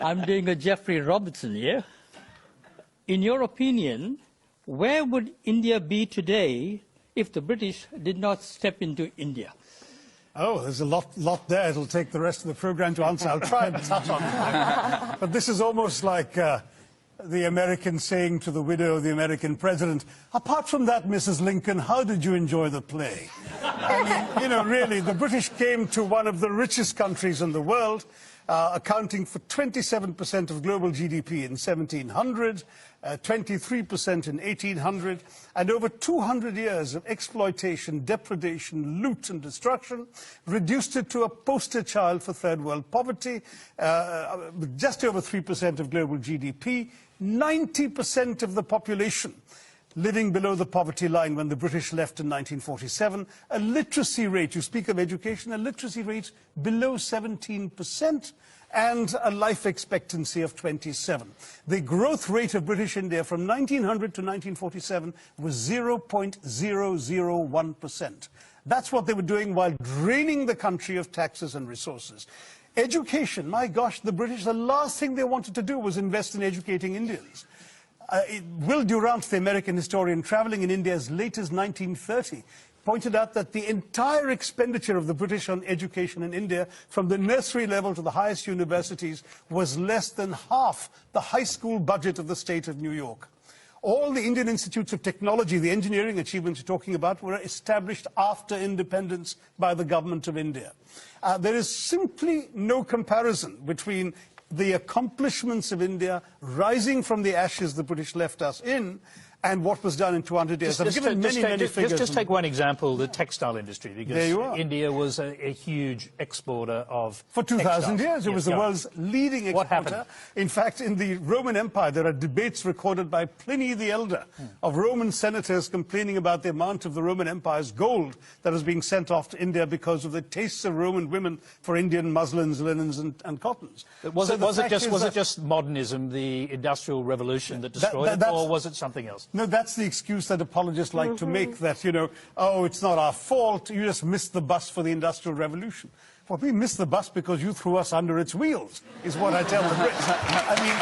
I'm doing a Jeffrey Robertson here. In your opinion, where would India be today if the British did not step into India? Oh, there's a lot there. It'll take the rest of the program to answer. I'll try and touch on it. But this is almost like the American saying to the widow of the American president, apart from that, Mrs. Lincoln, how did you enjoy the play? I mean, you know, really, the British came to one of the richest countries in the world, accounting for 27% of global GDP in 1700, 23% in 1800, and over 200 years of exploitation, depredation, loot and destruction, reduced it to a poster child for third world poverty, with just over 3% of global GDP, 90% of the population living below the poverty line when the British left in 1947, a literacy rate, you speak of education, a literacy rate below 17%, and a life expectancy of 27. The growth rate of British India from 1900 to 1947 was 0.001%. That's what they were doing while draining the country of taxes and resources. Education, my gosh, the British, the last thing they wanted to do was invest in educating Indians. Will Durant, the American historian traveling in India as late as 1930, pointed out that the entire expenditure of the British on education in India, from the nursery level to the highest universities, was less than half the high school budget of the state of New York. All the Indian institutes of technology, the engineering achievements you're talking about, were established after independence by the government of India. There is simply no comparison between the accomplishments of India rising from the ashes the British left us in and what was done in 200 years. I've given many figures. Just take one example, the textile industry, because India was a huge exporter of For 2,000 years, it was the world's leading exporter. What happened? In fact, in the Roman Empire, there are debates recorded by Pliny the Elder of Roman senators complaining about the amount of the Roman Empire's gold that was being sent off to India because of the tastes of Roman women for Indian muslins, linens, and cottons. Was it just modernism, the Industrial Revolution, that destroyed it, or was it something else? No, that's the excuse that apologists like to make, that, you know, oh, it's not our fault, you just missed the bus for the Industrial Revolution. Well, we missed the bus because you threw us under its wheels, is what I tell the Brits. I mean,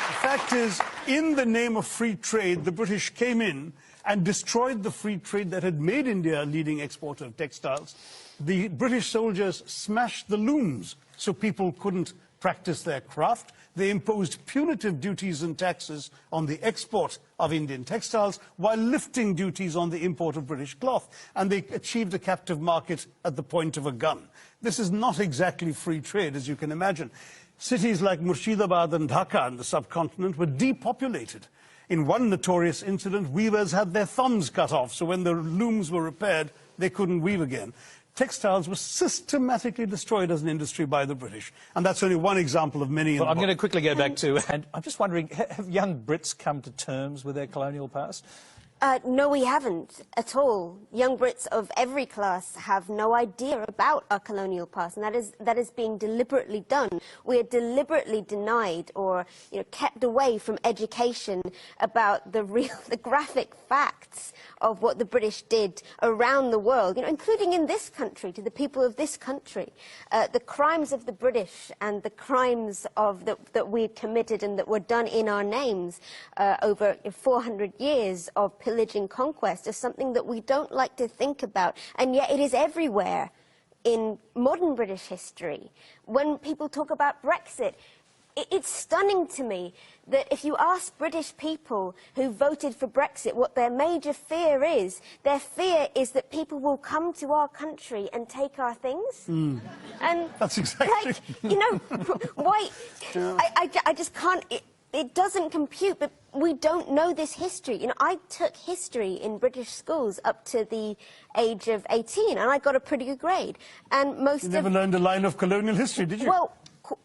the fact is, in the name of free trade, the British came in and destroyed the free trade that had made India a leading exporter of textiles. The British soldiers smashed the looms so people couldn't practice their craft. They imposed punitive duties and taxes on the export of Indian textiles while lifting duties on the import of British cloth. And they achieved a captive market at the point of a gun. This is not exactly free trade, as you can imagine. Cities like Murshidabad and Dhaka in the subcontinent were depopulated. In one notorious incident, weavers had their thumbs cut off, so when the looms were repaired, they couldn't weave again. Textiles were systematically destroyed as an industry by the British. And that's only one example of many. Well, I'm going to quickly go back to, and I'm just wondering, have young Brits come to terms with their colonial past? No, we haven't at all. Young Brits of every class have no idea about our colonial past, and that is being deliberately done. We are deliberately denied or, you know, kept away from education about the graphic facts of what the British did around the world, you know, including in this country, to the people of this country. The crimes of the British and the crimes that we committed and that were done in our names over 400 years of pillage and conquest is something that we don't like to think about, and yet it is everywhere in modern British history. When people talk about Brexit, it's stunning to me that if you ask British people who voted for Brexit what their major fear is, their fear is that people will come to our country and take our things. And that's exactly. Like, you know, why? I just can't. It doesn't compute, but we don't know this history. You know, I took history in British schools up to the age of 18, and I got a pretty good grade. And most You never learned a line of colonial history, did you? Well,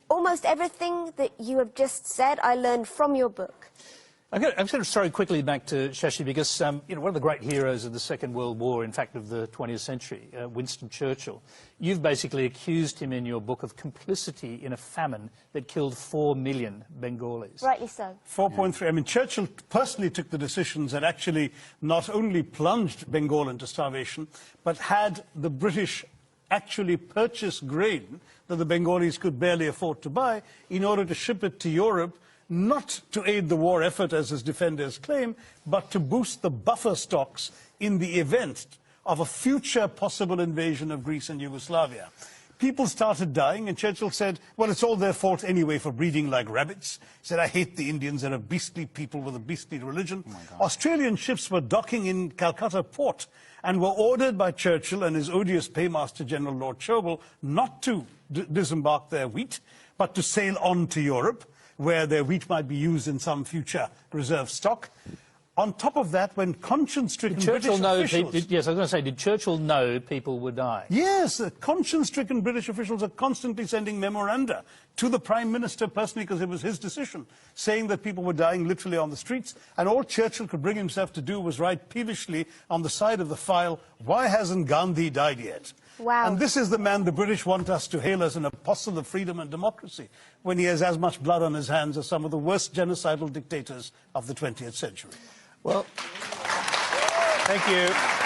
almost everything that you have just said, I learned from your book. I'm going to throw quickly back to Shashi, because you know, one of the great heroes of the Second World War, in fact of the 20th century, Winston Churchill, you've basically accused him in your book of complicity in a famine that killed 4 million Bengalis. Rightly so. 4.3. I mean, Churchill personally took the decisions that actually not only plunged Bengal into starvation, but had the British actually purchase grain that the Bengalis could barely afford to buy in order to ship it to Europe, not to aid the war effort, as his defenders claim, but to boost the buffer stocks in the event of a future possible invasion of Greece and Yugoslavia. People started dying, and Churchill said, well, it's all their fault anyway for breeding like rabbits. He said, I hate the Indians. They're a beastly people with a beastly religion. Australian ships were docking in Calcutta port and were ordered by Churchill and his odious paymaster, General Lord Chauvel, not to disembark their wheat, but to sail on to Europe, where their wheat might be used in some future reserve stock. On top of that, when conscience-stricken British officials... Yes, I was going to say, did Churchill know people would die? Yes, conscience-stricken British officials are constantly sending memoranda to the Prime Minister personally, because it was his decision, saying that people were dying literally on the streets, and all Churchill could bring himself to do was write peevishly on the side of the file, why hasn't Gandhi died yet? Wow. And this is the man the British want us to hail as an apostle of freedom and democracy, when he has as much blood on his hands as some of the worst genocidal dictators of the 20th century. Well, thank you.